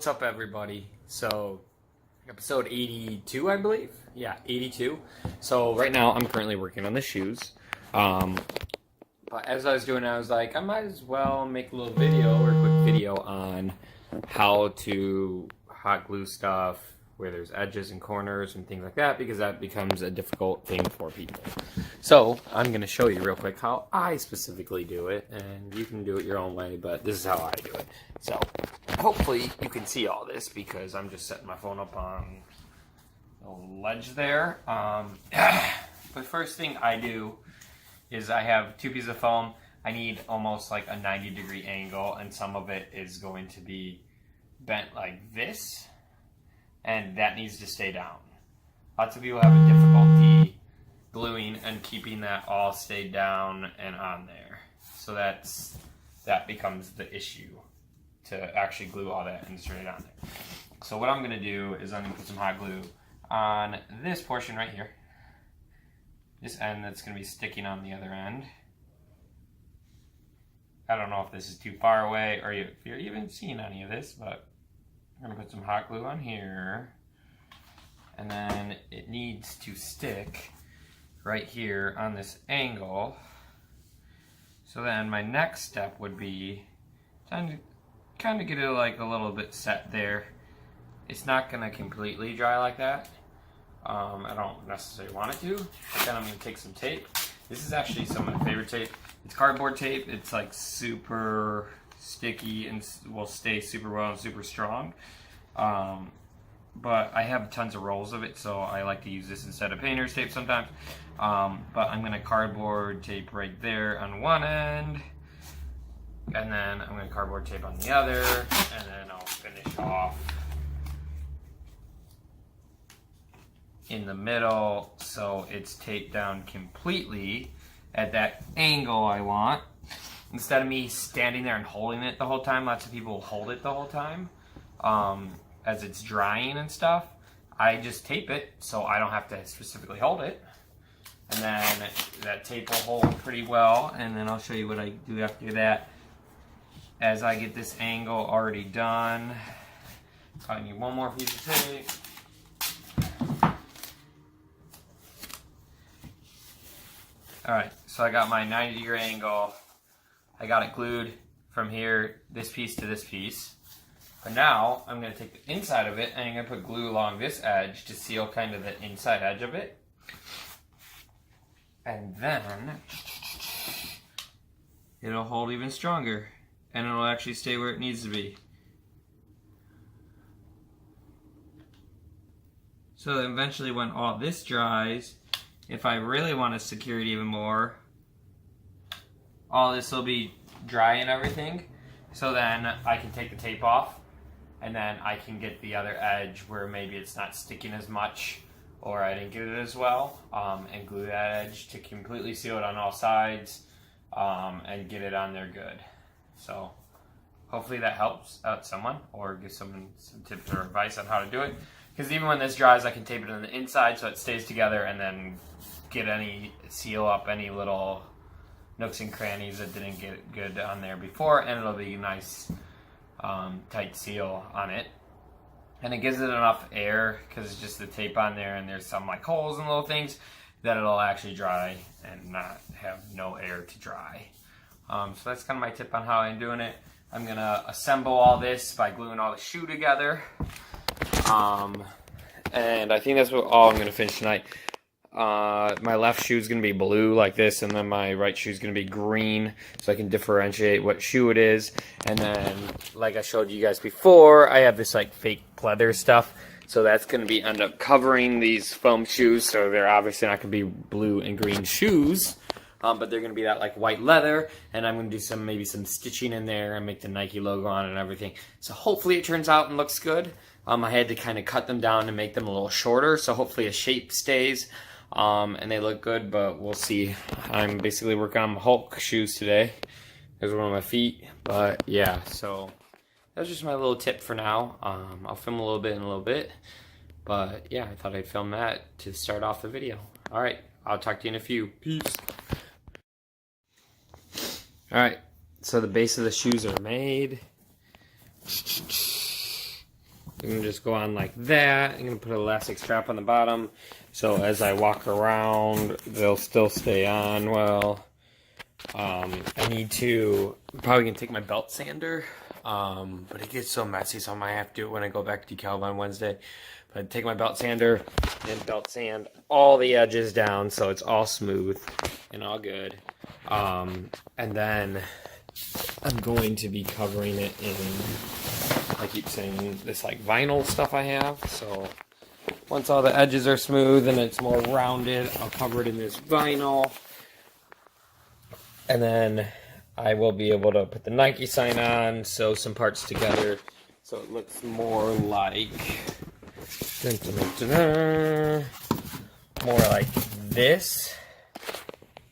What's up, everybody? So, episode 82, I believe? Yeah, 82. So, right now, I'm currently working on the shoes. But as I was doing it, I was like, I might as well make a little video or a quick video on how to hot glue stuff where there's edges and corners and things like that, because that becomes a difficult thing for people. So, I'm going to show you real quick how I specifically do it, and you can do it your own way, but this is how I do it. So, hopefully you can see all this because I'm just setting my phone up on the ledge there. The first thing I do is I have two pieces of foam. I need almost like a 90-degree angle, and some of it is going to be bent like this, and that needs to stay down. Lots of people have a difficulty gluing and keeping that all stayed down and on there. So that becomes the issue, to actually glue all that and straight on there. So what I'm going to do is I'm going to put some hot glue on this portion right here. This end that's going to be sticking on the other end. I don't know if this is too far away or if you're even seeing any of this, but I'm going to put some hot glue on here. And then it needs to stick right here on this angle. So then my next step would be to kind of get it like a little bit set there. It's not going to completely dry like that. I don't necessarily want it to. But then I'm going to take some tape. This is actually some of my favorite tape. It's cardboard tape. It's like super sticky and will stay super well and super strong. But I have tons of rolls of it, so I like to use this instead of painter's tape sometimes. But I'm going to cardboard tape right there on one end, and then I'm going to cardboard tape on the other, and then I'll finish off in the middle so it's taped down completely at that angle I want. Instead of me standing there and holding it the whole time, lots of people hold it the whole time. As it's drying and stuff, I just tape it so I don't have to specifically hold it. And then that tape will hold pretty well, and then I'll show you what I do after that. As I get this angle already done, I need one more piece of tape. Alright, so I got my 90-degree angle. I got it glued from here, this piece to this piece. But now, I'm going to take the inside of it and I'm going to put glue along this edge to seal kind of the inside edge of it. And then, it'll hold even stronger. And it'll actually stay where it needs to be. So eventually when all this dries, if I really want to secure it even more, all this will be dry and everything. So then I can take the tape off. And then I can get the other edge where maybe it's not sticking as much, or I didn't get it as well, and glue that edge to completely seal it on all sides, and get it on there good. So hopefully that helps out someone, or gives someone some tips or advice on how to do it. Because even when this dries, I can tape it on the inside so it stays together, and then seal up any little nooks and crannies that didn't get good on there before, and it'll be nice. Tight seal on it, and it gives it enough air because it's just the tape on there, and there's some like holes and little things that it'll actually dry and not have no air to dry. So that's kind of my tip on how I'm doing it. I'm gonna assemble all this by gluing all the shoe together, and I think that's all I'm gonna finish tonight. My left shoe is going to be blue like this, and then my right shoe is going to be green, so I can differentiate what shoe it is. And then, like I showed you guys before, I have this like fake pleather stuff, so that's going to be end up covering these foam shoes, so they're obviously not going to be blue and green shoes, but they're going to be that like white leather, and I'm going to do maybe some stitching in there and make the Nike logo on it and everything. So hopefully it turns out and looks good. I had to kind of cut them down and make them a little shorter, so hopefully a shape stays. And they look good, but we'll see. I'm basically working on my Hulk shoes today. There's one of my feet, but yeah, so that's just my little tip for now. I'll film a little bit in a little bit, but yeah, I thought I'd film that to start off the video. Alright, I'll talk to you in a few. Peace. Alright, so the base of the shoes are made. I'm going to just go on like that. I'm going to put an elastic strap on the bottom, so as I walk around, they'll still stay on well. I need to, I'm probably going to take my belt sander, but it gets so messy, so I might have to do it when I go back to decal on Wednesday. But I'd take my belt sander and belt sand all the edges down so it's all smooth and all good. And then I'm going to be covering it in, I keep saying, this like vinyl stuff I have. So once all the edges are smooth and it's more rounded, I'll cover it in this vinyl. And then I will be able to put the Nike sign on, sew some parts together so it looks more like, more like this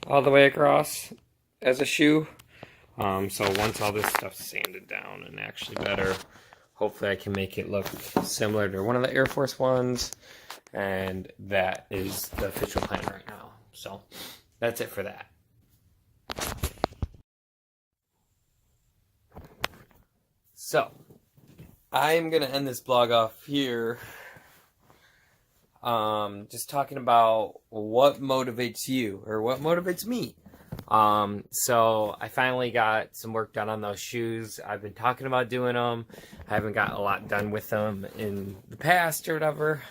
all the way across as a shoe. So once all this stuff's sanded down and actually better, hopefully I can make it look similar to one of the Air Force ones. And that is the official plan right now. So that's it for that. So I'm going to end this blog off here. Just talking about what motivates you or what motivates me. So I finally got some work done on those shoes. I've been talking about doing them. I haven't got a lot done with them in the past or whatever.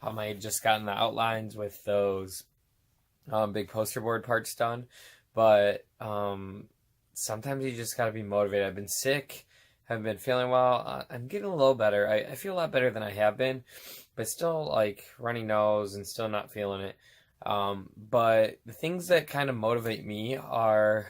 I just gotten the outlines with those big poster board parts done. But sometimes you just gotta be motivated. I've been sick. Haven't been feeling well. I'm getting a little better. I feel a lot better than I have been, but still like runny nose and still not feeling it. But the things that kind of motivate me are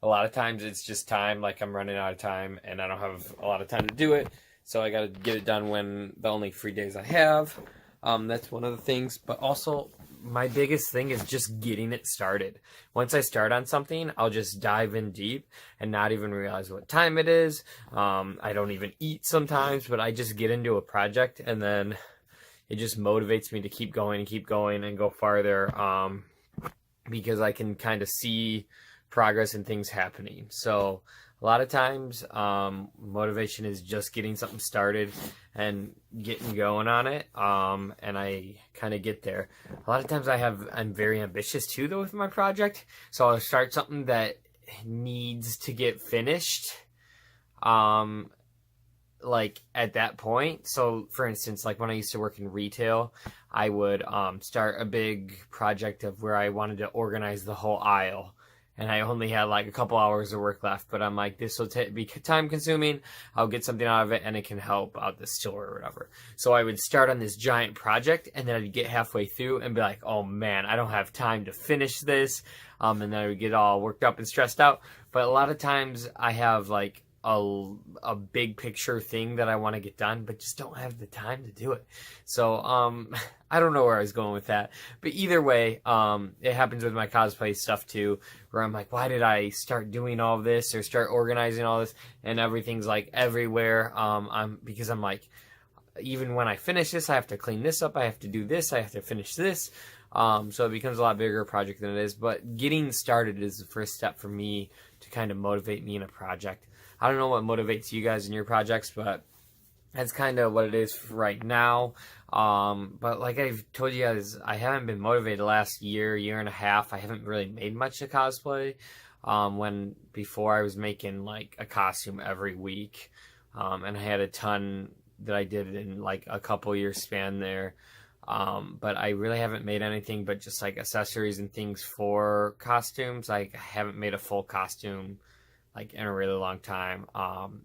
a lot of times it's just time, like I'm running out of time and I don't have a lot of time to do it. So I got to get it done when the only free days I have. That's one of the things, but also my biggest thing is just getting it started. Once I start on something, I'll just dive in deep and not even realize what time it is. I don't even eat sometimes, but I just get into a project and then it just motivates me to keep going and go farther, because I can kind of see progress and things happening. So a lot of times, motivation is just getting something started and getting going on it. And I kind of get there. A lot of times I'm very ambitious too, though, with my project. So I'll start something that needs to get finished, like at that point. So for instance, like when I used to work in retail, I would start a big project of where I wanted to organize the whole aisle. And I only had like a couple hours of work left, but I'm like, this will be time consuming. I'll get something out of it and it can help out the store or whatever. So I would start on this giant project and then I'd get halfway through and be like, oh man, I don't have time to finish this. And then I would get all worked up and stressed out. But a lot of times I have like a big picture thing that I want to get done, but just don't have the time to do it. So, I don't know where I was going with that, but either way, it happens with my cosplay stuff too, where I'm like, why did I start doing all this or start organizing all this and everything's like everywhere. Because I'm like, even when I finish this, I have to clean this up. I have to do this. I have to finish this. So it becomes a lot bigger project than it is, but getting started is the first step for me to kind of motivate me in a project. I don't know what motivates you guys in your projects, but that's kind of what it is right now. But like I've told you guys, I haven't been motivated the last year and a half. I haven't really made much of cosplay. When before I was making like a costume every week. And I had a ton that I did in like a couple year span there. But I really haven't made anything but just like accessories and things for costumes. Like I haven't made a full costume like in a really long time.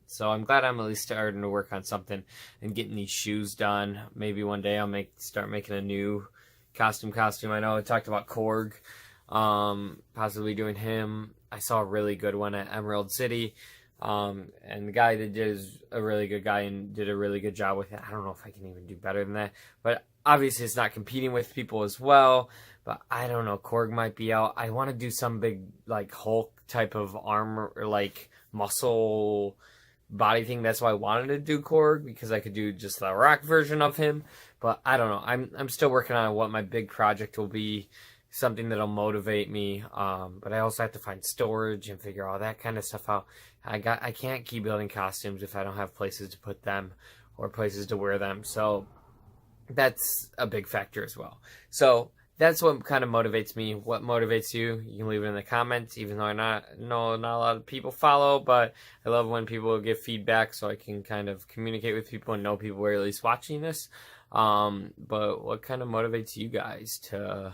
So I'm glad I'm at least starting to work on something and getting these shoes done. Maybe one day I'll start making a new costume. I know I talked about Korg, possibly doing him. I saw a really good one at Emerald City. And the guy that did is a really good guy and did a really good job with it. I don't know if I can even do better than that, but obviously it's not competing with people as well. But I don't know, Korg might be out. I want to do some big like Hulk type of armor or like muscle body thing. That's why I wanted to do Korg, because I could do just the rock version of him. But I don't know. I'm still working on what my big project will be. Something that'll motivate me. But I also have to find storage and figure all that kind of stuff out. I can't keep building costumes if I don't have places to put them or places to wear them. So that's a big factor as well. So that's what kind of motivates me. What motivates you? You can leave it in the comments, even though not a lot of people follow, but I love when people give feedback so I can kind of communicate with people and know people are at least watching this. But what kind of motivates you guys to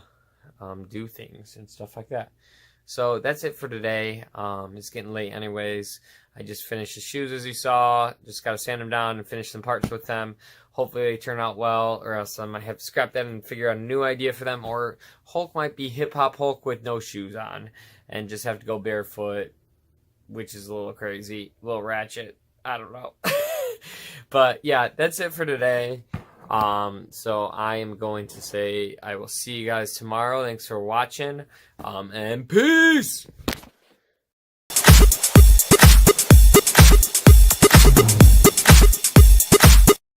do things and stuff like that? So that's it for today. It's getting late anyways. I just finished the shoes as you saw. Just got to sand them down and finish some parts with them. Hopefully they turn out well, or else I might have to scrap them and figure out a new idea for them. Or Hulk might be hip-hop Hulk with no shoes on and just have to go barefoot, which is a little crazy, a little ratchet. I don't know. But yeah, that's it for today. So I am going to say I will see you guys tomorrow. Thanks for watching, and peace!